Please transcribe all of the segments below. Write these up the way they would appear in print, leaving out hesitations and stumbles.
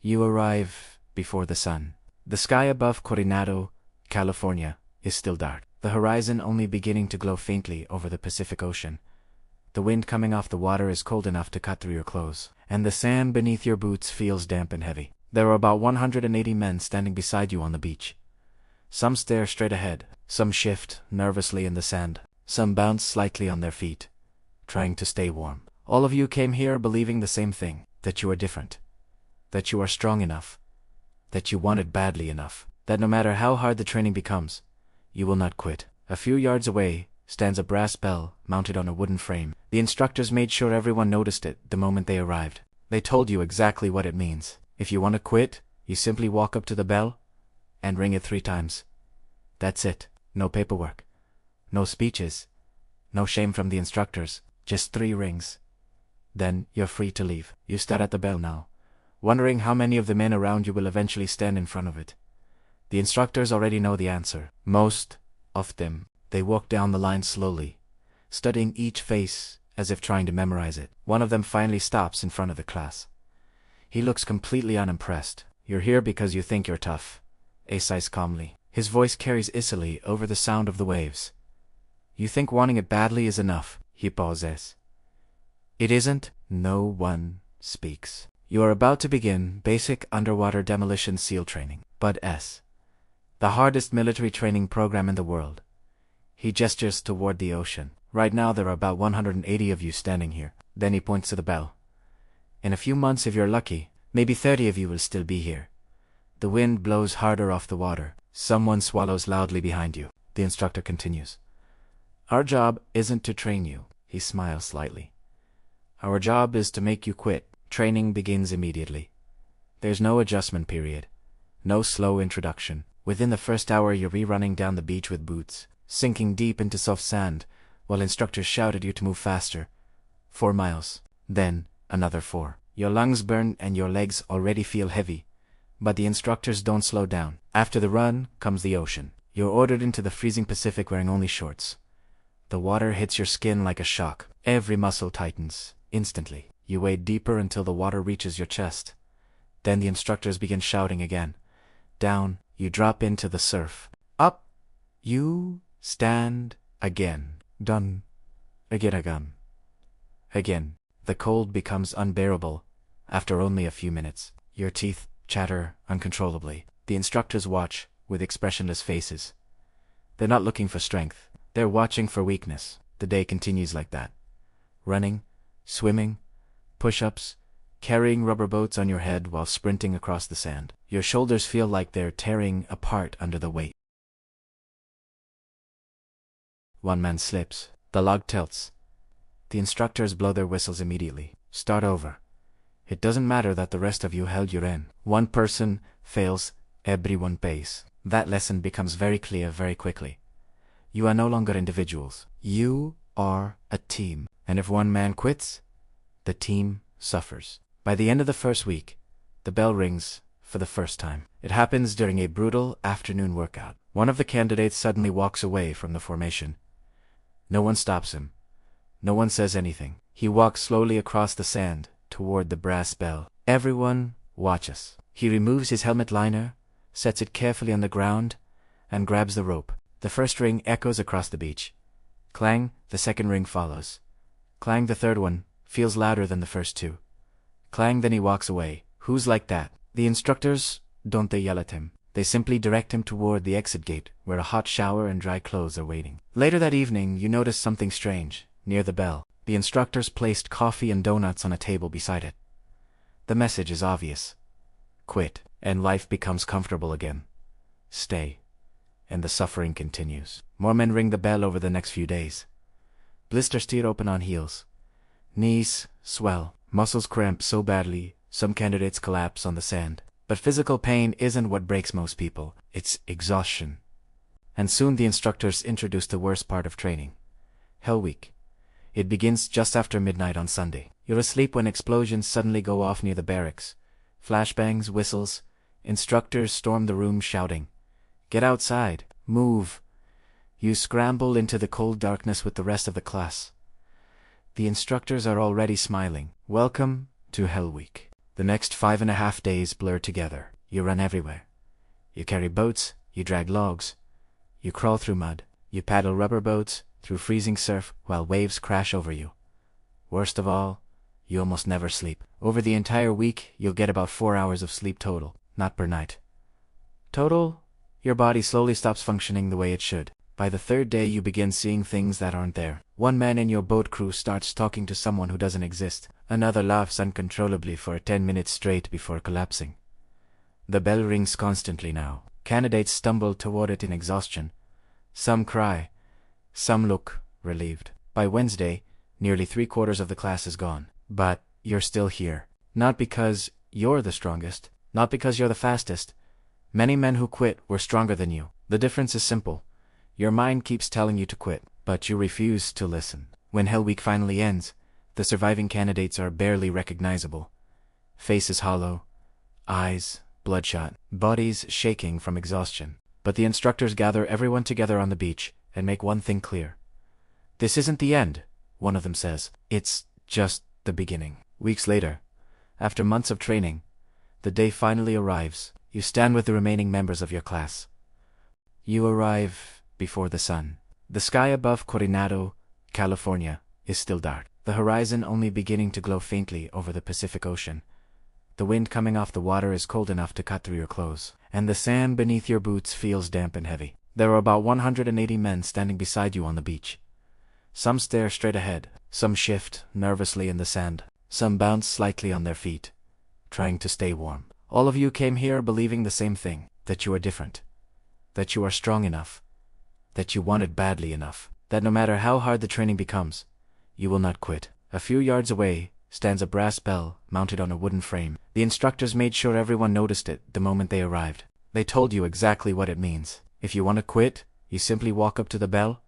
You arrive before the sun. The sky above Coronado, California, is still dark, the horizon only beginning to glow faintly over the Pacific Ocean. The wind coming off the water is cold enough to cut through your clothes, and the sand beneath your boots feels damp and heavy. There are about 180 men standing beside you on the beach. Some stare straight ahead, some shift nervously in the sand, some bounce slightly on their feet, trying to stay warm. All of you came here believing the same thing, that you are different, that you are strong enough, that you want it badly enough, that no matter how hard the training becomes, you will not quit. A few yards away stands a brass bell mounted on a wooden frame. The instructors made sure everyone noticed it the moment they arrived. They told you exactly what it means. If you want to quit, you simply walk up to the bell and ring it 3 times. That's it. No paperwork. No speeches. No shame from the instructors. Just 3 rings. Then you're free to leave. You stare at the bell now, wondering how many of the men around you will eventually stand in front of it. The instructors already know the answer. Most of them. They walk down the line slowly, studying each face as if trying to memorize it. One of them finally stops in front of the class. He looks completely unimpressed. You're here because you think you're tough, he says calmly. His voice carries easily over the sound of the waves. You think wanting it badly is enough, he pauses. It isn't. No one speaks. You are about to begin basic underwater demolition SEAL training, but the hardest military training program in the world. He gestures toward the ocean. Right now there are about 180 of you standing here. Then he points to the bell. In a few months, if you're lucky, maybe 30 of you will still be here. The wind blows harder off the water. Someone swallows loudly behind you. The instructor continues. Our job isn't to train you. He smiles slightly. Our job is to make you quit. Training begins immediately. There's no adjustment period. No slow introduction. Within the first hour you're rerunning down the beach with boots, sinking deep into soft sand, while instructors shout at you to move faster. 4 miles. Then, another 4. Your lungs burn and your legs already feel heavy, but the instructors don't slow down. After the run comes the ocean. You're ordered into the freezing Pacific wearing only shorts. The water hits your skin like a shock. Every muscle tightens. Instantly. You wade deeper until the water reaches your chest. Then the instructors begin shouting again. Down, you drop into the surf. Up, you stand again. Done. Again. Again. The cold becomes unbearable after only a few minutes. Your teeth chatter uncontrollably. The instructors watch with expressionless faces. They're not looking for strength. They're watching for weakness. The day continues like that. Running, swimming, push-ups, carrying rubber boats on your head while sprinting across the sand. Your shoulders feel like they're tearing apart under the weight. One man slips. The log tilts. The instructors blow their whistles immediately. Start over. It doesn't matter that the rest of you held your end. One person fails, everyone pays. That lesson becomes very clear very quickly. You are no longer individuals. You are a team. And if one man quits, the team suffers. By the end of the first week, the bell rings for the first time. It happens during a brutal afternoon workout. One of the candidates suddenly walks away from the formation. No one stops him. No one says anything. He walks slowly across the sand toward the brass bell. Everyone watches. He removes his helmet liner, sets it carefully on the ground, and grabs the rope. The first ring echoes across the beach. Clang, the second ring follows. Clang, the third one, feels louder than the first 2. Clang, then he walks away. Who's like that? The instructors, don't they yell at him. They simply direct him toward the exit gate, where a hot shower and dry clothes are waiting. Later that evening, you notice something strange. Near the bell, the instructors placed coffee and donuts on a table beside it. The message is obvious. Quit, and life becomes comfortable again. Stay, and the suffering continues. More men ring the bell over the next few days. Blisters tear open on heels. Knees swell. Muscles cramp so badly, some candidates collapse on the sand. But physical pain isn't what breaks most people. It's exhaustion. And soon the instructors introduce the worst part of training. Hell Week. It begins just after midnight on Sunday. You're asleep when explosions suddenly go off near the barracks. Flashbangs, whistles. Instructors storm the room shouting, "Get outside! Move!" You scramble into the cold darkness with the rest of the class. The instructors are already smiling. Welcome to Hell Week. The next 5.5 days blur together. You run everywhere. You carry boats, you drag logs, you crawl through mud, you paddle rubber boats through freezing surf while waves crash over you. Worst of all, you almost never sleep. Over the entire week, you'll get about 4 hours of sleep total, not per night. Total, your body slowly stops functioning the way it should. By the third day, you begin seeing things that aren't there. One man in your boat crew starts talking to someone who doesn't exist. Another laughs uncontrollably for 10 minutes straight before collapsing. The bell rings constantly now. Candidates stumble toward it in exhaustion. Some cry. Some look relieved. By Wednesday, nearly 3/4 of the class is gone. But you're still here. Not because you're the strongest. Not because you're the fastest. Many men who quit were stronger than you. The difference is simple. Your mind keeps telling you to quit, but you refuse to listen. When Hell Week finally ends, the surviving candidates are barely recognizable. Faces hollow, eyes bloodshot, bodies shaking from exhaustion. But the instructors gather everyone together on the beach and make one thing clear. This isn't the end, one of them says. It's just the beginning. Weeks later, after months of training, the day finally arrives. You stand with the remaining members of your class. You arrive before the sun. The sky above Coronado, California, is still dark. The horizon only beginning to glow faintly over the Pacific Ocean. The wind coming off the water is cold enough to cut through your clothes, and the sand beneath your boots feels damp and heavy. There are about 180 men standing beside you on the beach. Some stare straight ahead, some shift nervously in the sand, some bounce slightly on their feet, trying to stay warm. All of you came here believing the same thing, that you are different, that you are strong enough, that you want it badly enough, that no matter how hard the training becomes, you will not quit. A few yards away stands a brass bell mounted on a wooden frame. The instructors made sure everyone noticed it the moment they arrived. They told you exactly what it means. If you want to quit, you simply walk up to the bell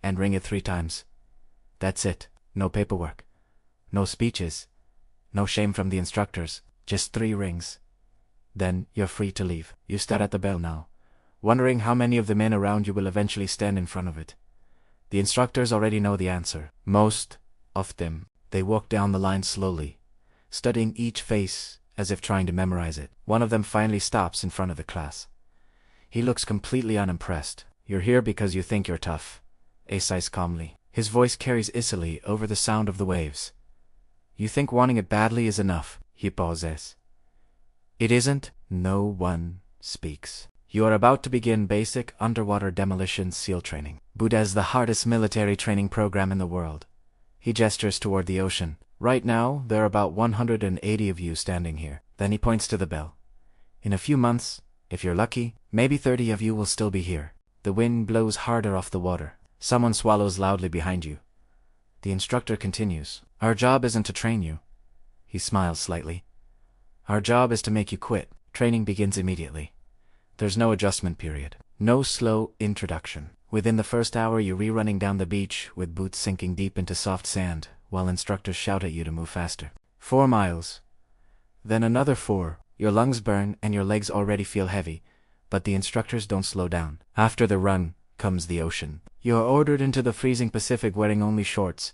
and ring it 3 times. That's it. No paperwork. No speeches. No shame from the instructors. Just 3 rings. Then you're free to leave. You stand at the bell now, wondering how many of the men around you will eventually stand in front of it. The instructors already know the answer. Most of them. They walk down the line slowly, studying each face as if trying to memorize it. One of them finally stops in front of the class. He looks completely unimpressed. You're here because you think you're tough, he says calmly. His voice carries easily over the sound of the waves. You think wanting it badly is enough, he pauses. It isn't. No one speaks. You are about to begin basic underwater demolition SEAL training. Buddha's the hardest military training program in the world. He gestures toward the ocean. Right now, there are about 180 of you standing here. Then he points to the bell. In a few months, if you're lucky, maybe 30 of you will still be here. The wind blows harder off the water. Someone swallows loudly behind you. The instructor continues. Our job isn't to train you. He smiles slightly. Our job is to make you quit. Training begins immediately. There's no adjustment period. No slow introduction. Within the first hour, you're rerunning down the beach with boots sinking deep into soft sand, while instructors shout at you to move faster. 4 miles. Then another 4. Your lungs burn and your legs already feel heavy, but the instructors don't slow down. After the run comes the ocean. You are ordered into the freezing Pacific wearing only shorts.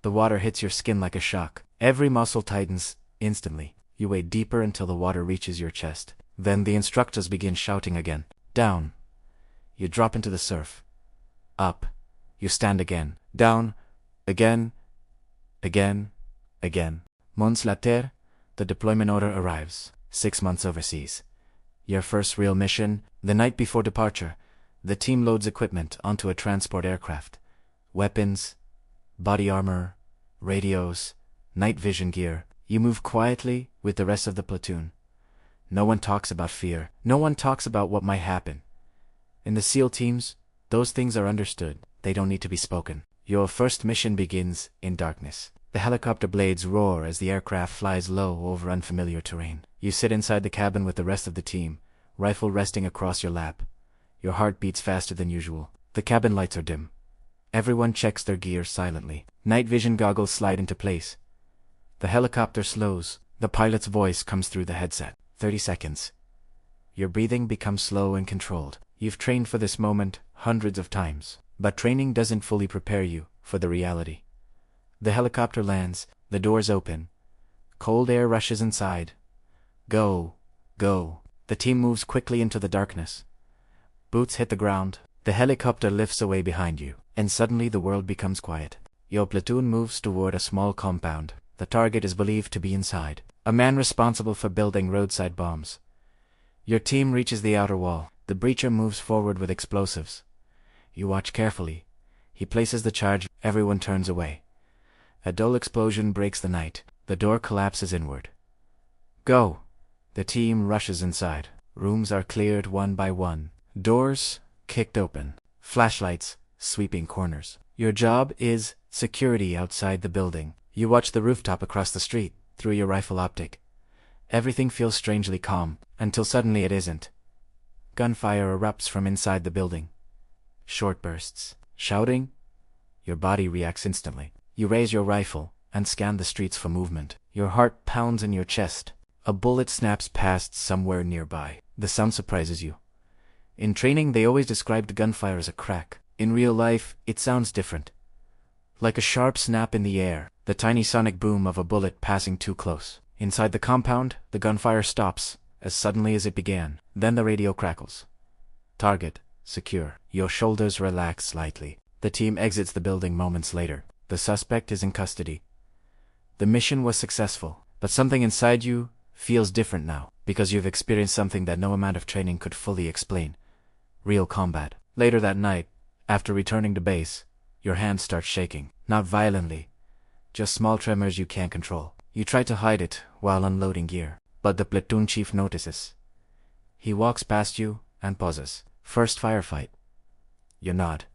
The water hits your skin like a shock. Every muscle tightens instantly. You wade deeper until the water reaches your chest. Then the instructors begin shouting again. Down. You drop into the surf. Up. You stand again. Down. Again. Again. Again. Months later, the deployment order arrives. 6 months overseas. Your first real mission. The night before departure, the team loads equipment onto a transport aircraft. Weapons, body armor, radios, night vision gear. You move quietly with the rest of the platoon. No one talks about fear. No one talks about what might happen. In the SEAL teams, those things are understood. They don't need to be spoken. Your first mission begins in darkness. The helicopter blades roar as the aircraft flies low over unfamiliar terrain. You sit inside the cabin with the rest of the team, rifle resting across your lap. Your heart beats faster than usual. The cabin lights are dim. Everyone checks their gear silently. Night vision goggles slide into place. The helicopter slows. The pilot's voice comes through the headset. 30 seconds. Your breathing becomes slow and controlled. You've trained for this moment hundreds of times, but training doesn't fully prepare you for the reality. The helicopter lands, the doors open, Cold air rushes inside. Go, go. The team moves quickly into the darkness. Boots hit the ground. The helicopter lifts away behind you, and suddenly the world becomes quiet. Your platoon moves toward a small compound. The target is believed to be inside. A man responsible for building roadside bombs. Your team reaches the outer wall. The breacher moves forward with explosives. You watch carefully. He places the charge. Everyone turns away. A dull explosion breaks the night. The door collapses inward. Go! The team rushes inside. Rooms are cleared one by one. Doors kicked open. Flashlights sweeping corners. Your job is security outside the building. You watch the rooftop across the street through your rifle optic. Everything feels strangely calm, until suddenly it isn't. Gunfire erupts from inside the building. Short bursts. Shouting. Your body reacts instantly. You raise your rifle and scan the streets for movement. Your heart pounds in your chest. A bullet snaps past somewhere nearby. The sound surprises you. In training, they always described gunfire as a crack. In real life, it sounds different. Like a sharp snap in the air, the tiny sonic boom of a bullet passing too close. Inside the compound, the gunfire stops, as suddenly as it began. Then the radio crackles. Target secure. Your shoulders relax slightly. The team exits the building moments later. The suspect is in custody. The mission was successful, but something inside you feels different now, because you've experienced something that no amount of training could fully explain. Real combat. Later that night, after returning to base, your hands start shaking. Not violently, just small tremors you can't control. You try to hide it while unloading gear, but the platoon chief notices. He walks past you and pauses. First firefight. You nod.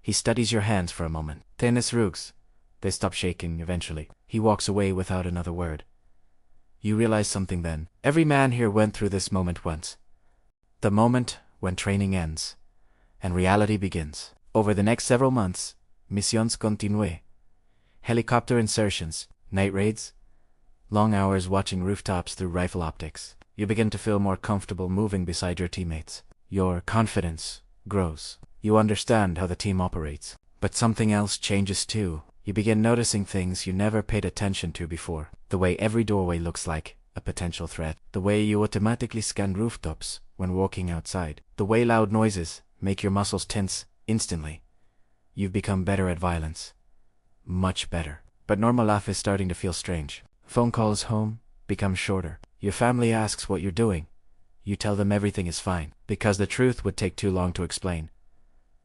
He studies your hands for a moment. Tennis rugs. They stop shaking eventually. He walks away without another word. You realize something then. Every man here went through this moment once. The moment when training ends and reality begins. Over the next several months, missions continuées. Helicopter insertions, night raids, long hours watching rooftops through rifle optics. You begin to feel more comfortable moving beside your teammates. Your confidence grows. You understand how the team operates. But something else changes too. You begin noticing things you never paid attention to before. The way every doorway looks like a potential threat. The way you automatically scan rooftops when walking outside. The way loud noises make your muscles tense instantly. You've become better at violence. Much better. But normal life is starting to feel strange. Phone calls home become shorter. Your family asks what you're doing. You tell them everything is fine, because the truth would take too long to explain.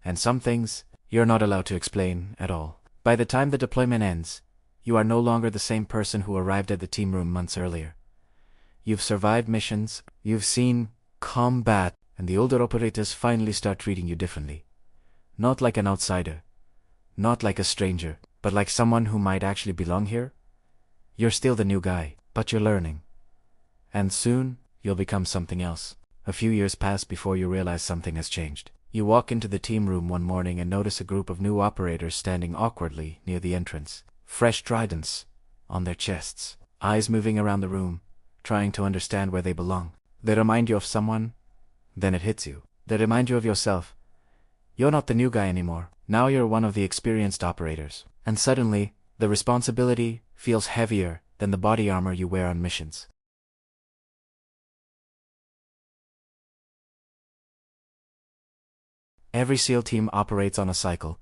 And some things you're not allowed to explain at all. By the time the deployment ends, you are no longer the same person who arrived at the team room months earlier. You've survived missions, you've seen combat, and the older operators finally start treating you differently. Not like an outsider, not like a stranger, but like someone who might actually belong here. You're still the new guy, but you're learning. And soon, you'll become something else. A few years pass before you realize something has changed. You walk into the team room one morning and notice a group of new operators standing awkwardly near the entrance. Fresh tridents on their chests, eyes moving around the room, trying to understand where they belong. They remind you of someone, then it hits you. They remind you of yourself. You're not the new guy anymore. Now you're one of the experienced operators. And suddenly, the responsibility feels heavier than the body armor you wear on missions. Every SEAL team operates on a cycle.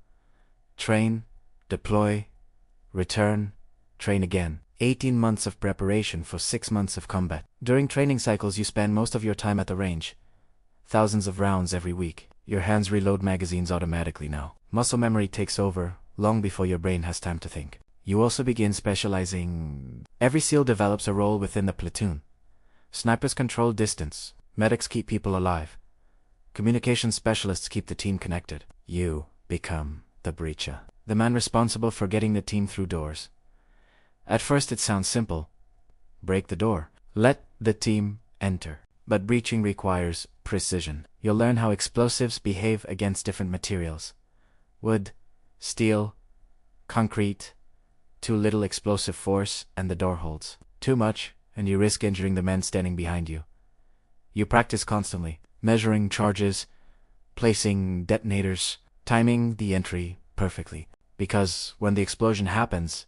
Train, deploy, return, train again. 18 months of preparation for 6 months of combat. During training cycles you spend most of your time at the range. Thousands of rounds every week. Your hands reload magazines automatically now. Muscle memory takes over, long before your brain has time to think. You also begin specializing. Every SEAL develops a role within the platoon. Snipers control distance. Medics keep people alive. Communication specialists keep the team connected. You become the breacher. The man responsible for getting the team through doors. At first it sounds simple. Break the door. Let the team enter. But breaching requires precision. You'll learn how explosives behave against different materials. Wood, steel, concrete. Too little explosive force and the door holds. Too much and you risk injuring the men standing behind you. You practice constantly, measuring charges, placing detonators, timing the entry perfectly. Because when the explosion happens,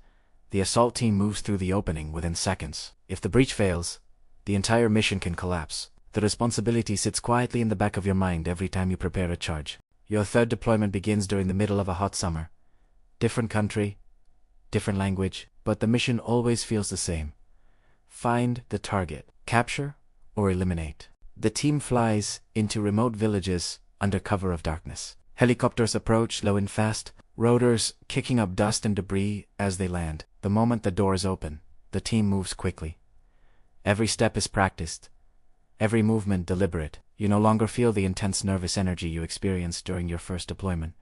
The assault team moves through the opening within seconds. If the breach fails, the entire mission can collapse. The responsibility sits quietly in the back of your mind every time you prepare a charge. Your third deployment begins during the middle of a hot summer. Different country, different language, but the mission always feels the same. Find the target, capture or eliminate. The team flies into remote villages under cover of darkness. Helicopters approach low and fast, rotors kicking up dust and debris as they land. The moment the doors open, the team moves quickly. Every step is practiced, every movement deliberate. You no longer feel the intense nervous energy you experienced during your first deployment.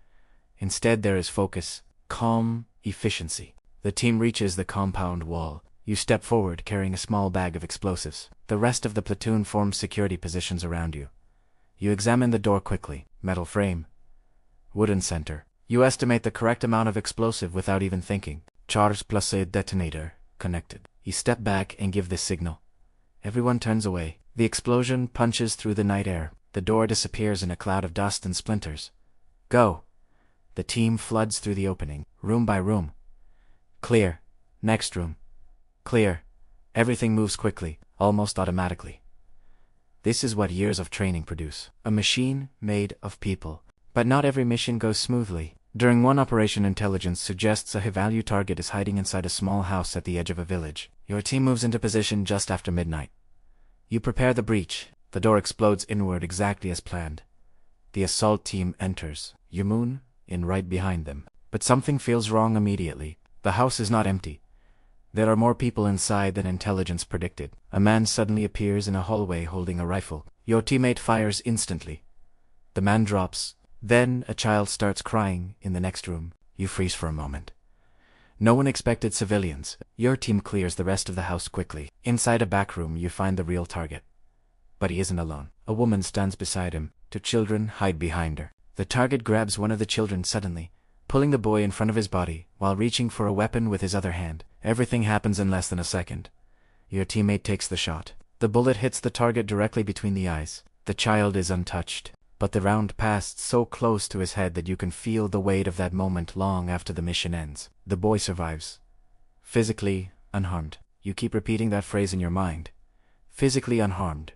Instead, there is focus, calm, efficiency. The team reaches the compound wall. You step forward carrying a small bag of explosives. The rest of the platoon forms security positions around you. You examine the door quickly. Metal frame, wooden center. You estimate the correct amount of explosive without even thinking. Charge plus a detonator connected. You step back and give this signal. Everyone turns away. The explosion punches through the night air. The door disappears in a cloud of dust and splinters. Go! The team floods through the opening, room by room. Clear. Next room. Clear. Everything moves quickly, almost automatically. This is what years of training produce. A machine made of people. But not every mission goes smoothly. During one operation, intelligence suggests a high-value target is hiding inside a small house at the edge of a village. Your team moves into position just after midnight. You prepare the breach. The door explodes inward exactly as planned. The assault team enters. You moon in right behind them. But something feels wrong immediately. The house is not empty. There are more people inside than intelligence predicted. A man suddenly appears in a hallway holding a rifle. Your teammate fires instantly. The man drops. Then a child starts crying in the next room. You freeze for a moment. No one expected civilians. Your team clears the rest of the house quickly. Inside a back room, you find the real target. But he isn't alone. A woman stands beside him. Two children hide behind her. The target grabs one of the children suddenly, pulling the boy in front of his body while reaching for a weapon with his other hand. Everything happens in less than a second. Your teammate takes the shot. The bullet hits the target directly between the eyes. The child is untouched, but the round passed so close to his head that you can feel the weight of that moment long after the mission ends. The boy survives. Physically unharmed. You keep repeating that phrase in your mind. Physically unharmed.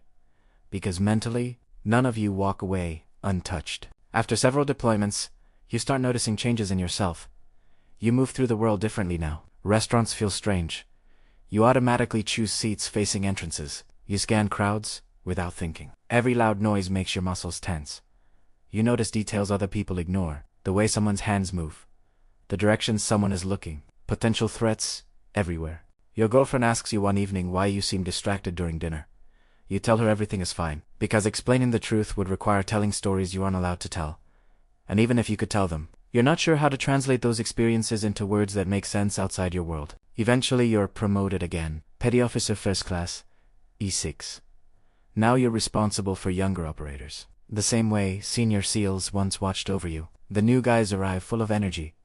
Because mentally, none of you walk away untouched. After several deployments, you start noticing changes in yourself. You move through the world differently now. Restaurants feel strange. You automatically choose seats facing entrances. You scan crowds without thinking. Every loud noise makes your muscles tense. You notice details other people ignore. The way someone's hands move. The direction someone is looking. Potential threats everywhere. Your girlfriend asks you one evening why you seem distracted during dinner. You tell her everything is fine, because explaining the truth would require telling stories you aren't allowed to tell. And even if you could tell them, you're not sure how to translate those experiences into words that make sense outside your world. Eventually you're promoted again. Petty Officer First Class, E6. Now you're responsible for younger operators. The same way senior SEALs once watched over you. The new guys arrive full of energy,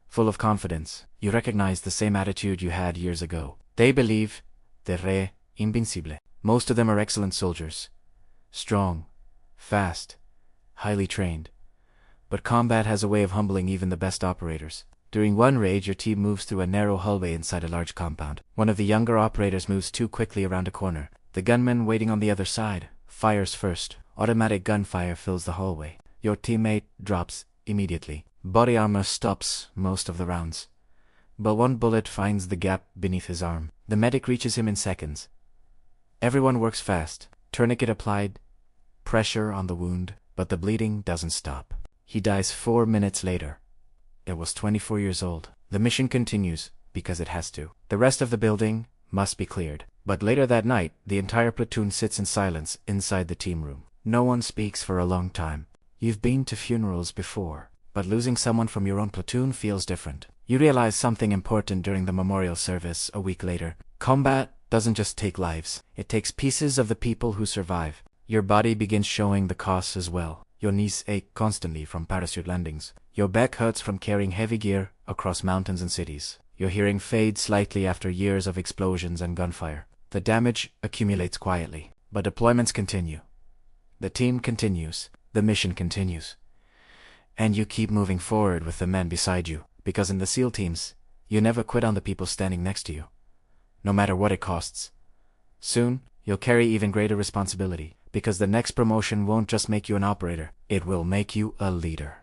full of confidence. You recognize the same attitude you had years ago. They believe they're invincible. Most of them are excellent soldiers. Strong, fast, highly trained. But combat has a way of humbling even the best operators. During one raid, your team moves through a narrow hallway inside a large compound. One of the younger operators moves too quickly around a corner. The gunman waiting on the other side fires first. Automatic gunfire fills the hallway. Your teammate drops immediately. Body armor stops most of the rounds. But one bullet finds the gap beneath his arm. The medic reaches him in seconds. Everyone works fast. Tourniquet applied. Pressure on the wound. But the bleeding doesn't stop. He dies 4 minutes later. It was 24 years old. The mission continues, because it has to. The rest of the building must be cleared. But later that night, the entire platoon sits in silence inside the team room. No one speaks for a long time. You've been to funerals before, but losing someone from your own platoon feels different. You realize something important during the memorial service a week later. Combat doesn't just take lives. It takes pieces of the people who survive. Your body begins showing the costs as well. Your knees ache constantly from parachute landings. Your back hurts from carrying heavy gear across mountains and cities. Your hearing fades slightly after years of explosions and gunfire. The damage accumulates quietly, but deployments continue. The team continues. The mission continues. And you keep moving forward with the men beside you, because in the SEAL teams, You never quit on the people standing next to you, no matter what it costs. Soon, you'll carry even greater responsibility, because the next promotion won't just make you an operator, it will make you a leader.